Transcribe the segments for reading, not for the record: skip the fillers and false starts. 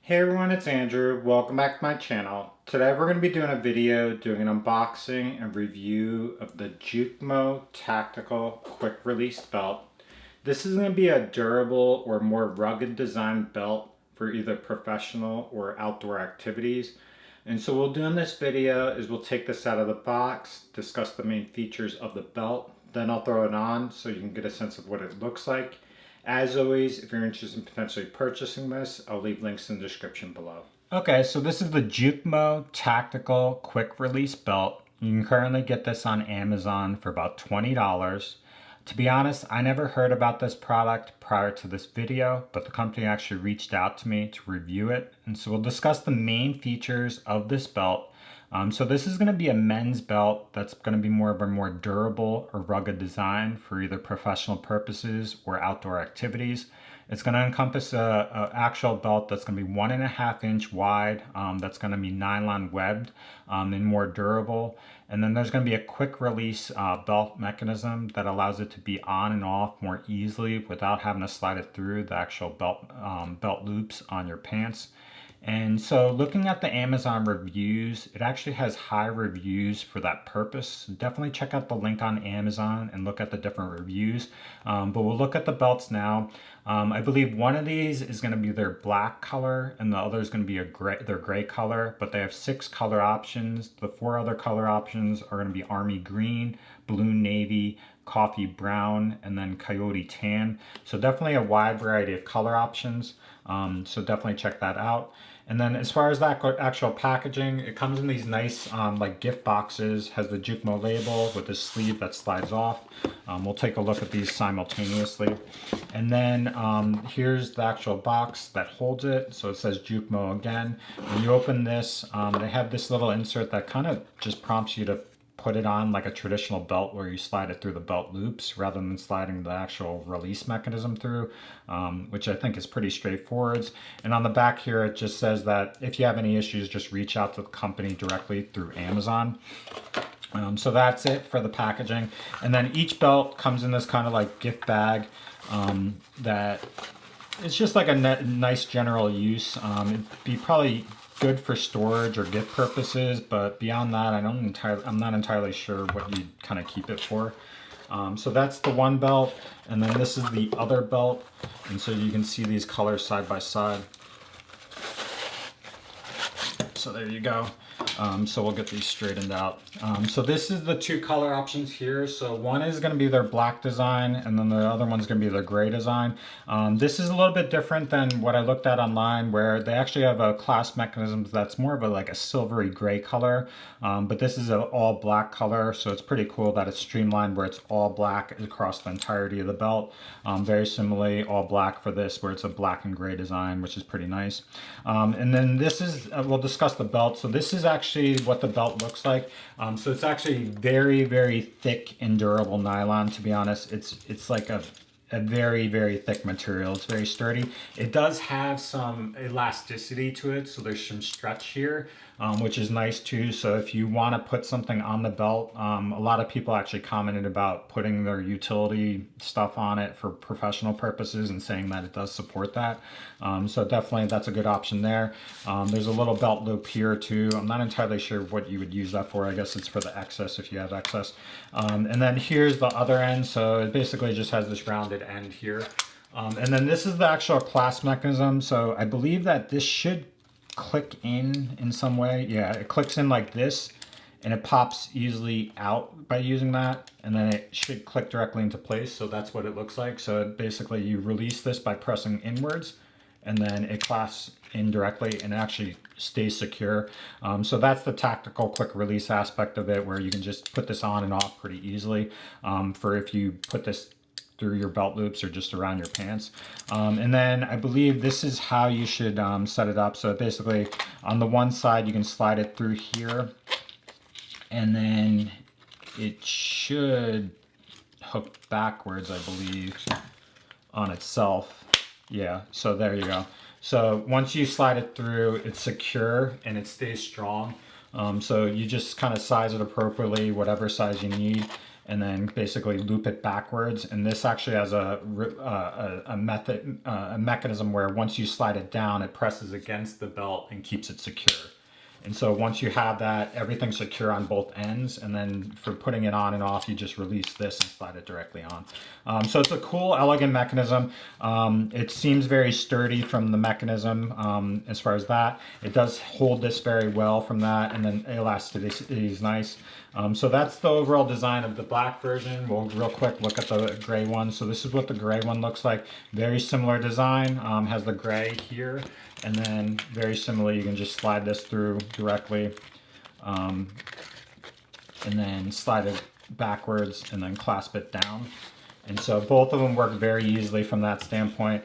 Hey everyone, it's Andrew. Welcome back to my channel. Today we're going to be doing a video doing an unboxing and review of the Jukmo Tactical Quick Release Belt. This is going to be a durable or more rugged design belt for either professional or outdoor activities. And so what we'll do in this video is we'll take this out of the box, discuss the main features of the belt, then I'll throw it on so you can get a sense of what it looks like. As always, if you're interested in potentially purchasing this, I'll leave links in the description below. Okay, so this is the Jukmo Tactical Quick Release Belt. You can currently get this on Amazon for about $20. To be honest, I never heard about this product prior to this video, but the company actually reached out to me to review it. And so we'll discuss the main features of this belt. So this is going to be a men's belt that's going to be more of a more durable or rugged design for either professional purposes or outdoor activities. It's going to encompass a actual belt that's going to be 1.5 inch wide, that's going to be nylon webbed and more durable. And then there's going to be a quick release belt mechanism that allows it to be on and off more easily without having to slide it through the actual belt loops on your pants. And so looking at the Amazon reviews, it actually has high reviews for that purpose. Definitely check out the link on Amazon and look at the different reviews. But we'll look at the belts now. I believe one of these is going to be their black color and the other is going to be their gray color, but they have 6 color options. The 4 other color options are going to be army green, blue navy, coffee brown, and then coyote tan. So definitely a wide variety of color options. So definitely check that out. And then as far as that actual packaging, it comes in these nice like gift boxes, has the Jukmo label with this sleeve that slides off. We'll take a look at these simultaneously. And then here's the actual box that holds it. So it says Jukmo again. When you open this, they have this little insert that kind of just prompts you to put it on like a traditional belt where you slide it through the belt loops rather than sliding the actual release mechanism through, which I think is pretty straightforward. And on the back here, it just says that if you have any issues, just reach out to the company directly through Amazon. So that's it for the packaging. And then each belt comes in this kind of like gift bag that it's just like a nice general use. It'd be probably good for storage or gift purposes, but beyond that, I'm not entirely sure what you kind of keep it for. So that's the one belt, and then this is the other belt, and so you can see these colors side by side. So there you go. So we'll get these straightened out. So this is the 2 color options here. So one is going to be their black design, and then the other one's going to be their gray design. This is a little bit different than what I looked at online, where they actually have a clasp mechanism that's more of like a silvery gray color, but this is an all black color. So it's pretty cool that it's streamlined where it's all black across the entirety of the belt. Very similarly, all black for this, where it's a black and gray design, which is pretty nice. And then this is, we'll discuss the belt. So this is actually what the belt looks like. So it's actually very, very thick and durable nylon. To be honest, it's like a very, very thick material. It's very sturdy. It does have some elasticity to it, so there's some stretch here, which is nice too. So if you want to put something on the belt, a lot of people actually commented about putting their utility stuff on it for professional purposes and saying that it does support that. So definitely that's a good option there. There's a little belt loop here too. I'm not entirely sure what you would use that for. I guess it's for the excess if you have excess. And then here's the other end. So it basically just has this rounded end here. And then this is the actual clasp mechanism. So I believe that this should click in some way. Yeah, it clicks in like this and it pops easily out by using that, and then it should click directly into place. So that's what it looks like. So basically you release this by pressing inwards, and then it clasps in directly and it actually stays secure. So that's the tactical quick release aspect of it, where you can just put this on and off pretty easily for if you put this through your belt loops or just around your pants. And then I believe this is how you should set it up. So basically on the one side you can slide it through here, and then it should hook backwards, I believe, on itself. Yeah, so there you go. So once you slide it through, it's secure and it stays strong. So you just kind of size it appropriately, whatever size you need. and then basically loop it backwards. And this actually has a mechanism where once you slide it down, it presses against the belt and keeps it secure. And so once you have that, everything's secure on both ends. And then for putting it on and off, you just release this and slide it directly on. So it's a cool, elegant mechanism. It seems very sturdy from the mechanism as far as that. It does hold this very well from that. And then elasticity is nice. So that's the overall design of the black version. We'll real quick look at the gray one. So this is what the gray one looks like. Very similar design, has the gray here. And then very similarly, you can just slide this through directly and then slide it backwards and then clasp it down. And so both of them work very easily from that standpoint.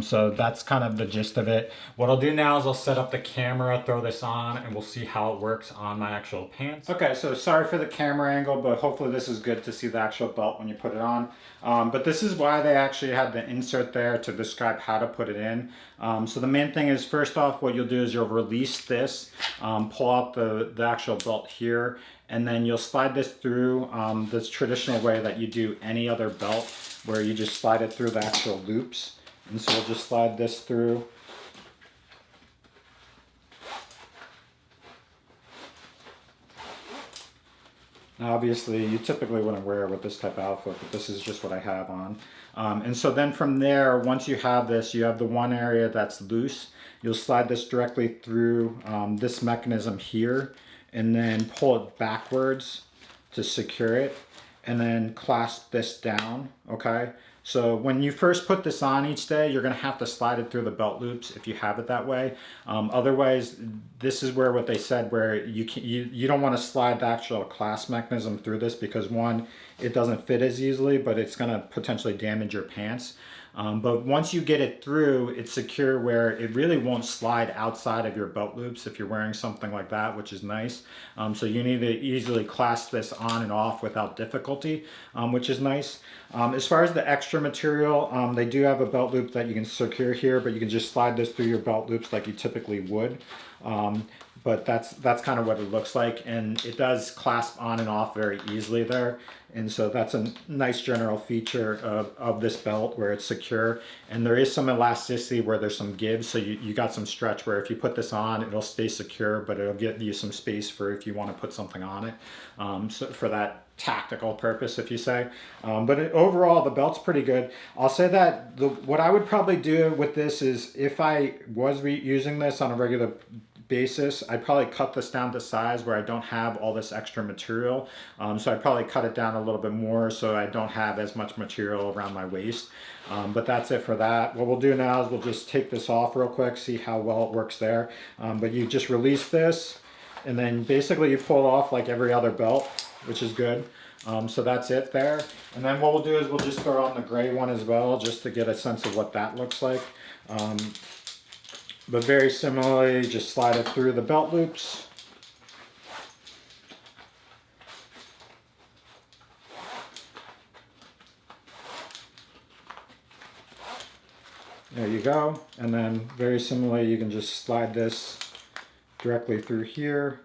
So that's kind of the gist of it. What I'll do now is I'll set up the camera, throw this on, and we'll see how it works on my actual pants. Okay, so sorry for the camera angle, but hopefully this is good to see the actual belt when you put it on. But this is why they actually had the insert there to describe how to put it in. So the main thing is, first off, what you'll do is you'll release this, pull out the actual belt here, and then you'll slide this through this traditional way that you do any other belt, where you just slide it through the actual loops. And so we'll just slide this through. Now obviously you typically wouldn't wear it with this type of outfit, but this is just what I have on. And so then from there, once you have this, you have the one area that's loose. You'll slide this directly through this mechanism here, and then pull it backwards to secure it, and then clasp this down, okay? So when you first put this on each day, you're gonna have to slide it through the belt loops if you have it that way. Otherwise, this is where what they said, where you don't wanna slide the actual clasp mechanism through this, because one, it doesn't fit as easily, but it's gonna potentially damage your pants. But once you get it through, it's secure where it really won't slide outside of your belt loops if you're wearing something like that, which is nice. So you need to easily clasp this on and off without difficulty, which is nice. As far as the extra material, they do have a belt loop that you can secure here, but you can just slide this through your belt loops like you typically would. But that's kind of what it looks like, and it does clasp on and off very easily there. And so that's a nice general feature of this belt, where it's secure. And there is some elasticity where there's some give, so you got some stretch where if you put this on, it'll stay secure, but it'll give you some space for if you want to put something on it, so for that tactical purpose, if you say. But overall, the belt's pretty good. I'll say that what I would probably do with this is, if I was using this on a regular basis, I'd probably cut this down to size where I don't have all this extra material. So I'd probably cut it down a little bit more so I don't have as much material around my waist. But that's it for that. What we'll do now is we'll just take this off real quick, see how well it works there. But you just release this, and then basically you pull it off like every other belt, which is good. So that's it there. And then what we'll do is we'll just throw on the gray one as well, just to get a sense of what that looks like. But very similarly, just slide it through the belt loops. There you go. And then very similarly, you can just slide this directly through here,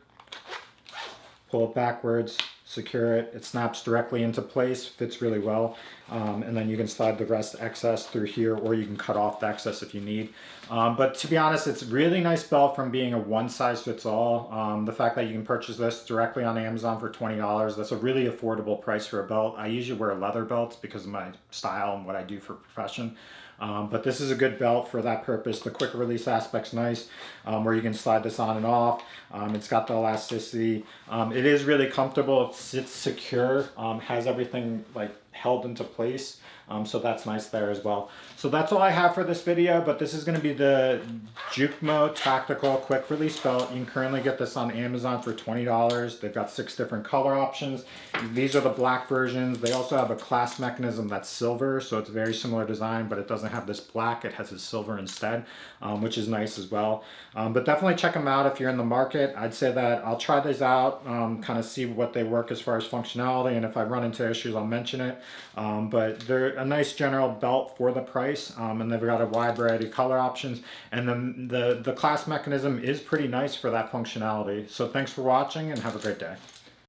pull it backwards, secure it. It snaps directly into place, fits really well. And then you can slide the rest excess through here, or you can cut off the excess if you need. But to be honest, it's a really nice belt from being a one size fits all. The fact that you can purchase this directly on Amazon for $20, that's a really affordable price for a belt. I usually wear leather belts because of my style and what I do for profession. But this is a good belt for that purpose. The quick release aspect's nice, where you can slide this on and off. It's got the elasticity. It is really comfortable. It sits secure, has everything like held into place. So that's nice there as well. So that's all I have for this video, but this is going to be the Jukmo Tactical Quick Release Belt. You can currently get this on Amazon for $20. They've got 6 different color options. These are the black versions. They also have a clasp mechanism that's silver, so it's a very similar design, but it doesn't have this black. It has this silver instead, which is nice as well. But definitely check them out if you're in the market. I'd say that I'll try these out, kind of see what they work as far as functionality, and if I run into issues, I'll mention it. But they're a nice general belt for the price, and they've got a wide variety of color options, and the clasp mechanism is pretty nice for that functionality. So thanks for watching, and have a great day.